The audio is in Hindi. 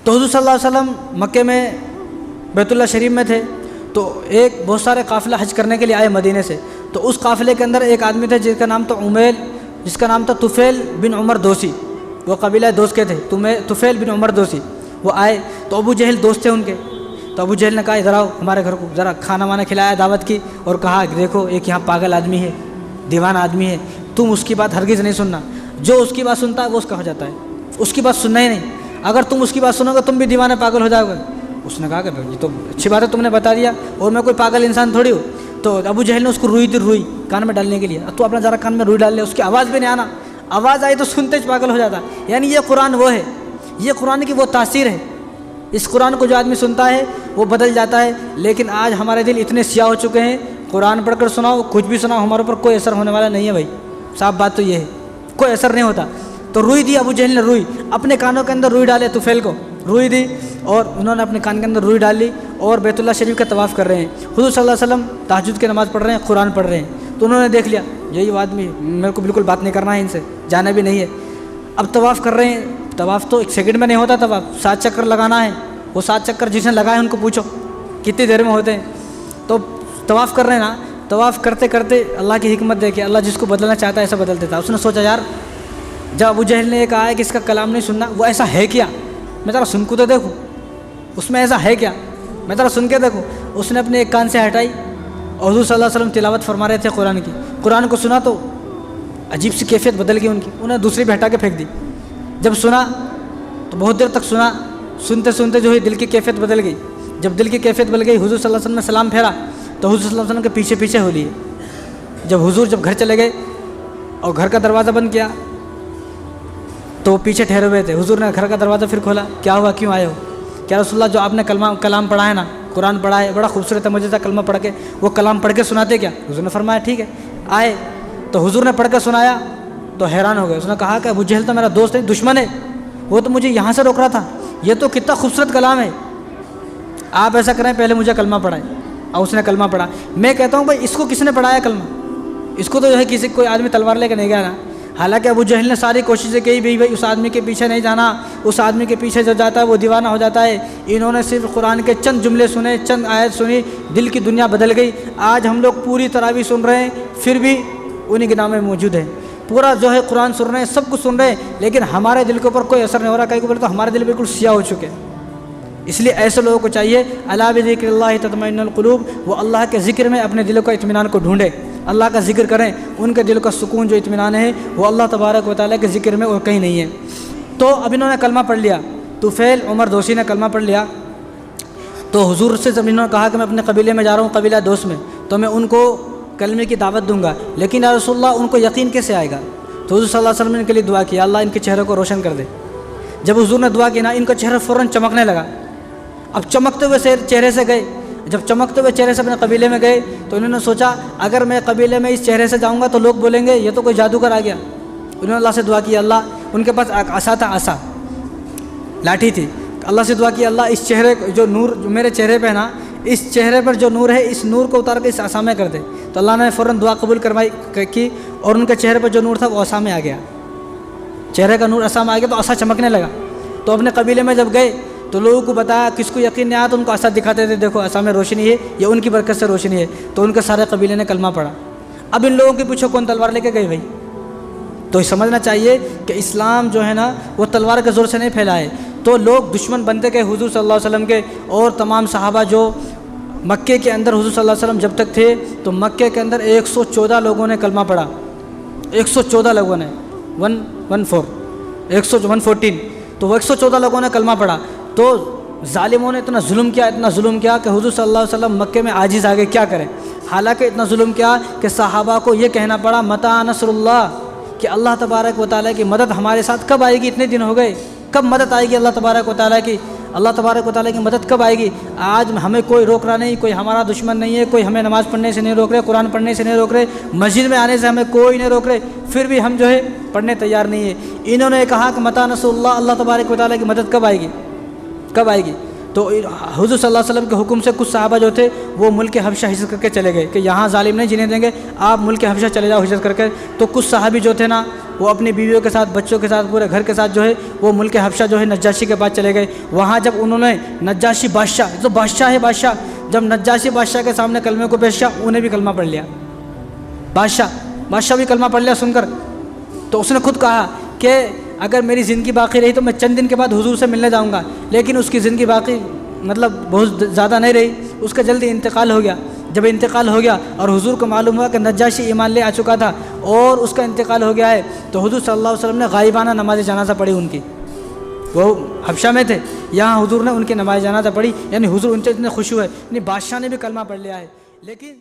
तो हुज़ूर सल्लल्लाहु अलैहि वसल्लम मक्के में बैतुल्लाह शरीफ में थे, तो एक बहुत सारे काफ़िला हज करने के लिए आए मदीने से। तो उस काफ़िले के अंदर एक आदमी थे जिसका नाम था तुफ़ैल बिन उमर दोसी। वो कबीला दोस्त के थे, तुफ़ैल बिन उमर दोसी। वो आए तो अबू जहल दोस्त थे उनके। तो अबू जहल ने कहा इधर आओ हमारे घर को, ज़रा खाना वाना खिलाया, दावत की, और कहा देखो एक यहाँ पागल आदमी है, दीवाना आदमी है, तुम उसकी बात हरगिज़ नहीं सुनना। जो उसकी बात सुनता है वो उसका हो जाता है, उसकी बात सुनना ही नहीं। अगर तुम उसकी बात सुनोगे तुम भी दीवाना पागल हो जाओगे। उसने कहा कि ये तो अच्छी बात है, तुमने बता दिया, और मैं कोई पागल इंसान थोड़ी हूँ। तो अबू जहल ने उसको रुई कान में डालने के लिए, तो अपना ज़रा कान में रुई डाल ले, उसकी आवाज़ भी नहीं आना, आवाज़ आई तो सुनते ही पागल हो जाता। यानी ये कुरान वो है, ये कुरान की वो तासीर है। इस कुरान को जो आदमी सुनता है वो बदल जाता है। लेकिन आज हमारे दिल इतने स्याह हो चुके हैं, कुरान पढ़कर सुनाओ, कुछ भी सुनाओ, हमारे ऊपर कोई असर होने वाला नहीं है भाई। साफ बात तो ये है, कोई असर नहीं होता। तो रुई दी अबू जहल ने, रुई अपने कानों के अंदर रुई डाले, तुफ़ैल को रुई दी, और उन्होंने अपने कान के अंदर रुई डाली और बैतुल्लाह शरीफ का तवाफ़ कर रहे हैं। हुज़ूर सल्लल्लाहु अलैहि वसल्लम तहज्जुद की नमाज़ पढ़ रहे हैं, कुरान पढ़ रहे हैं। तो उन्होंने देख लिया यही आदमी, मेरे को बिल्कुल बात नहीं करना है इनसे, जाना भी नहीं है। अब तवाफ़ कर रहे हैं, तवाफ़ तो 1 सेकंड में नहीं होता, तवाफ़ 7 चक्कर लगाना है। वो 7 चक्कर जिसने लगाए उनको पूछो कितनी देर में होते हैं। तो तवाफ़ कर रहे हैं ना, तवाफ़ करते करते अल्लाह की हिकमत देखिए, अल्लाह जिसको बदलना चाहता है ऐसा बदल देता है। उसने सोचा यार, जब अबू जहल ने कहा है कि इसका कलाम नहीं सुनना, वो ऐसा है क्या, मैं ज़रा सुन को तो देखूँ, उसमें ऐसा है क्या, मैं ज़रा सुन के देखूँ। उसने अपने एक कान से हटाई और हुज़ूर सल्लल्लाहु अलैहि वसल्लम तिलावत फरमा रहे थे कुरान की। कुरान को सुना तो अजीब सी कैफियत बदल गई उनकी, उन्हें दूसरी भी हटा के फेंक दी। जब सुना तो बहुत देर तक सुना, सुनते सुनते जो है दिल की कैफियत बदल गई। जब दिल की कैफियत बदल गई, हुज़ूर सल्लल्लाहु अलैहि वसल्लम ने सलाम फेरा तो हुज़ूर सल्लल्लाहु अलैहि वसल्लम के पीछे पीछे हो लिए। जब हुज़ूर घर चले गए और घर का दरवाज़ा बंद किया तो पीछे ठहरे हुए थे। हुज़ूर ने घर का दरवाज़ा फिर खोला, क्या हुआ, क्यों आए हो? क्या रसूलुल्लाह जो आपने कलाम पढ़ा है ना, कुरान पढ़ा है, बड़ा खूबसूरत है, मुझे कलमा पढ़ के, वो कलाम पढ़ के सुनाते क्या? हुज़ूर ने फरमाया ठीक है। आए तो हुज़ूर ने पढ़ के सुनाया तो हैरान हो गए। उसने कहा कि अबू जहल तो मेरा दोस्त है, दुश्मन है, वो तो मुझे यहाँ से रोक रहा था, ये तो कितना खूबसूरत कलाम है। आप ऐसा करें, पहले मुझे कलमा पढ़ाए। और उसने कलमा पढ़ा। मैं कहता हूँ भाई इसको किसने पढ़ाया कलमा? इसको तो जो है किसी कोई आदमी तलवार लेकर नहीं गया ना। हालांकि अबू जहल ने सारी कोशिशें की, भाई उस आदमी के पीछे नहीं जाना, उस आदमी के पीछे जो जाता है वो दीवाना हो जाता है। इन्होंने सिर्फ कुरान के चंद जुमले सुने, चंद आयत सुनी, दिल की दुनिया बदल गई। आज हम लोग पूरी तरावी सुन रहे हैं, फिर भी उन्हीं के नाम में मौजूद है। पूरा जो है कुरान सुन रहे हैं, सब कुछ सुन रहे हैं, लेकिन हमारे दिल के ऊपर कोई असर नहीं हो रहा। कहीं को बोले तो हमारे दिल बिल्कुल सियाह हो चुके हैं। इसलिए ऐसे लोगों को चाहिए अला बिज़िक्रिल्लाहि तत्मइन्नुल क़ुलूब, वो अल्लाह के ज़िक्र में अपने दिलों का इत्मीनान को ढूंढे, अल्लाह का जिक्र करें। उनके दिल का सुकून जो इत्मीनान है वो अल्लाह तबारक व तआला के ज़िक्र में और कहीं नहीं है। तो अब इन्होंने कलमा पढ़ लिया, तुफ़ैल उमर दोसी ने कलमा पढ़ लिया। तो हुजूर से जब इन्होंने कहा कि मैं अपने कबीले में जा रहा हूँ, कबीला दोस्त में, तो मैं उनको कलमे की दावत दूंगा, लेकिन या रसूलल्लाह उनको यकीन कैसे आएगा? तो हुजूर सल्लल्लाहु अलैहि वसल्लम ने इनके लिए दुआ किया, अल्लाह इनके चेहरे को रोशन कर दे। जब हुजूर ने दुआ की ना, इनका चेहरा फ़ौरन चमकने लगा। अब चमकते हुए चेहरे से गए, जब चमकते हुए चेहरे से अपने कबीले में गए तो इन्होंने सोचा अगर मैं कबीले में इस चेहरे से जाऊंगा तो लोग बोलेंगे ये तो कोई जादूगर आ गया। उन्होंने अल्लाह से दुआ की, अल्लाह, उनके पास आसा था, आसा लाठी थी, अल्लाह से दुआ की, अल्लाह इस चेहरे जो नूर जो मेरे चेहरे पे है ना, इस चेहरे पर जो नूर है इस नूर को उतार के इस आसा में कर दे। तो अल्लाह ने फ़ौरन दुआ कबूल करवाई की और उनके चेहरे पर जो नूर था वो आसा में आ गया। चेहरे का नूर आसा में आ गया तो आसा चमकने लगा। तो अपने कबीले में जब गए तो लोगों को बताया, किसको यकीन नहीं आया तो उनको आसा दिखाते थे, देखो आसा में रोशनी है, ये उनकी बरकत से रोशनी है। तो उनके सारे कबीले ने कलमा पढ़ा। अब इन लोगों के पीछे कौन तलवार लेके गए भाई? तो समझना चाहिए कि इस्लाम जो है ना वो तलवार के ज़ोर से नहीं फैला है। तो लोग दुश्मन बनते गए हुजूर सल्लल्लाहु अलैहि वसल्लम के, और तमाम सहाबा जो मक्के के अंदर हुजूर सल्लल्लाहु अलैहि वसल्लम जब तक थे तो मक्के के अंदर 114 लोगों ने कलमा पढ़ा। 114 लोगों ने 114 तो वो 114 लोगों ने कलमा पढ़ा। तो जालिमों ने इतना जुल्म किया कि हुजूर सल्लल्लाहु अलैहि वसल्लम मक्के में आजिज़ आ गए, क्या करें। हालांकि इतना जुल्म किया कि सहाबा को ये कहना पड़ा मता नसरुल्लाह, कि अल्लाह तबारक व तआला की मदद हमारे साथ कब आएगी? इतने दिन हो गए, कब मदद आएगी अल्लाह तबारक व तआला की? अल्लाह तबारक व तआला की मदद कब आएगी? आज हमें कोई रोक रहा नहीं, कोई हमारा दुश्मन नहीं है, कोई हमें नमाज़ पढ़ने से नहीं रोक रहे, कुरान पढ़ने से नहीं रोक रहे, मस्जिद में आने से हमें कोई नहीं रोक रहे, फिर भी हम जो है पढ़ने तैयार नहीं है। इन्होंने कहा कि मता नसरुल्लाह, अल्लाह तबारक व तआला की मदद कब आएगी? तो हुजूर सल्लल्लाहु अलैहि वसल्लम के हुक्म से कुछ सहाबा जो थे वो मुल्क हबशा हिजरत करके चले गए कि यहाँ जालिम नहीं जीने देंगे, आप मुल्क हबशा चले जाओ हिजरत करके। तो कुछ सहाबी जो थे ना वो अपनी बीवियों के साथ, बच्चों के साथ, पूरे घर के साथ जो है वो मुल्क हबशा जो है नज्जाशी के पास चले गए। वहाँ जब उन्होंने नज्जाशी बादशाह, जो बादशाह है बादशाह, जब नज्जाशी बादशाह के सामने कलमे को पेश किया, उन्हें भी कलमा पढ़ लिया। बादशाह भी कलमा पढ़ लिया सुनकर। तो उसने खुद कहा कि अगर मेरी ज़िंदगी बाकी रही तो मैं चंद दिन के बाद हुजूर से मिलने जाऊँगा, लेकिन उसकी ज़िंदगी बाकी मतलब बहुत ज़्यादा नहीं रही, उसका जल्दी इंतकाल हो गया। जब इंतकाल हो गया और हुजूर को मालूम हुआ कि नज्जाशी ईमान ले आ चुका था और उसका इंतकाल हो गया है, तो हुजूर सल्लल्लाहु अलैहि वसल्लम ने गायबाना नमाज जनाजा पढ़ी उनकी। वो हबशा में थे, यहाँ हुजूर ने उनकी नमाज जनाजा पढ़ी, यानी हुजूर उनसे इतने खुश हुए, यानी बादशाह ने भी कलमा पढ़ लिया है। लेकिन